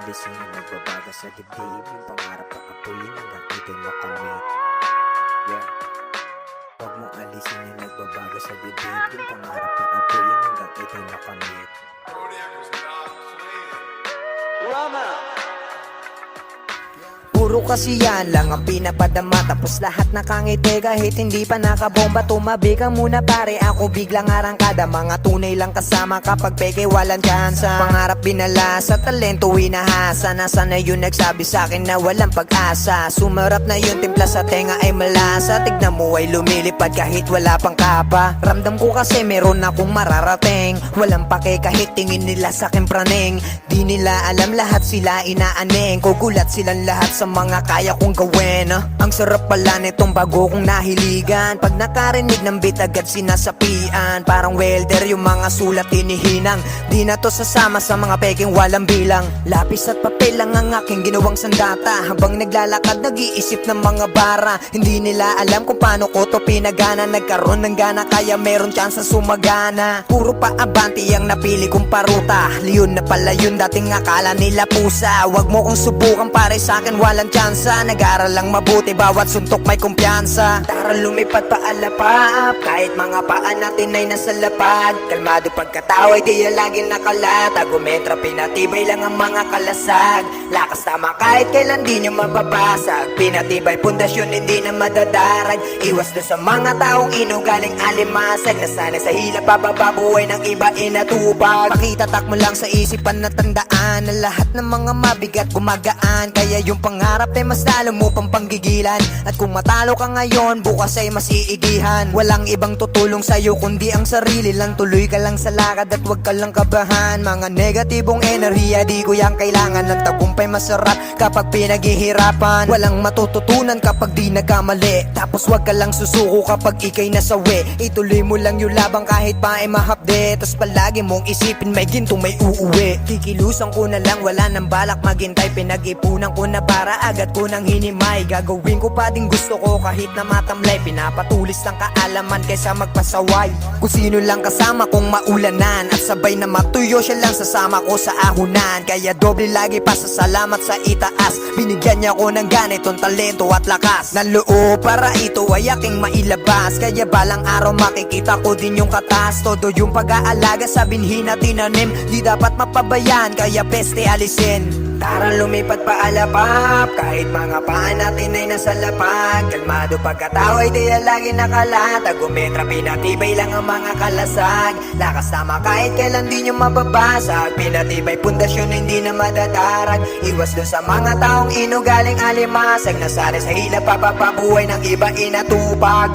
alisin yung nagbabaga sa dibdib. Yung pangarap ang apuyin hanggang ikay makamit. Yeah. Huwag mong alisin yung nagbabaga sa dibdib. Yung pangarap ang apuyin hanggang ikay makamit. Puro kasiyan lang ang pinapadama, tapos lahat nakangiti kahit hindi pa nakabomba. Tumabi ka muna pare, ako biglang arangkada. Mga tunay lang kasama kapag peke walang tsansa. Pangarap binala sa talento inahasa. Nasaan na yun nagsabi sa'kin na walang pag-asa? Sumarap na yun timpla sa tenga ay malasa. Tignan mo ay lumilipad kahit wala pang kapa. Ramdam ko kasi meron akong mararating. Walang pake kahit tingin nila sa'kin praning. Di nila alam lahat sila inaaneng. Kugulat silang lahat sa mga kaya kong gawin. Ang sarap pala nitong bago kong nahiligan. Pag nakarinig ng beat agad sinasapian. Parang welder yung mga sulat hinihinang. Di na to sasama sa mga peking walang bilang. Lapis at papel lang ang aking ginawang sandata. Habang naglalakad nag-iisip ng mga bara. Hindi nila alam kung paano ko to pinagana. Nagkaroon ng gana kaya meron chance sumagana. Puro pa abanti ang napili kong paruta. Leon na pala yun dating akala nila pusa. Wag mo kong subukan pare sa'kin walang tsansa. Nag-aral lang mabuti bawat suntok may kumpiyansa. Tara lumipad pa alapap. Kahit mga paan natin ay nasa lapad. Kalmado pagkatao ay di laging nakalat. Argumentra pinatibay lang ang mga kalasag. Lakas tama kahit kailan di nyo mababasag. Pinatibay pundasyon hindi na madadarag. Iwas na sa mga taong inugaling alimasag. Nasanay sa hila pabababuhay ng iba inatupag. Pakitatak mo lang sa isipan na tandaan na lahat ng mga mabigat gumagaan. Kaya yung pangarap ay mas lalo mo pang panggigilan. At kung matalo ka ngayon, bukas ay masiigihan. Walang ibang tutulong sa'yo kundi ang sarili lang. Tuloy ka lang sa lakad at huwag ka lang kabahan. Mga negatibong enerhiya di ko yang kailangan. Ng tagumpay masarap kapag pinaghihirapan. Walang matututunan kapag di nagkamali. Tapos huwag ka lang susuko kapag ikay nasawi. Ituloy mo lang yung labang kahit pa ay mahapde. Tapos palagi mong isipin may gintong may uuwi. Kikilusan ko na lang wala nang balak maghintay. Pinag-ipunan ko na para agad ko nang hinimay. Gagawin ko pa din gusto ko kahit na matamlay. Pinapatulis ng kaalaman kaysa magpasaway. Kung sino lang kasama kong maulanan. At sabay na matuyo siya lang sasama ko sa ahunan. Kaya doble lagi pa sa salamat sa itaas. Binigyan niya ko ng ganitong talento at lakas ng loob para ito ay aking mailabas. Kaya balang araw makikita ko din yung katas. Todo yung pag-aalaga sa binhi na tinanim. Di dapat mapabayan kaya peste alisin. Tara lumipad pa alapap. Kahit mga paan natin ay nasa lapag. Kalmado pagkatao ay di lagi nakalat. Argumentra pinatibay lang ang mga kalasag. Lakas tama kahit kailan di nyo mababasag. Pinatibay pundasyon hindi na madadarag. Iwas dun sa mga taong inugaling alimasag. Nasanay sa hila papapabuhay ng iba inatupag.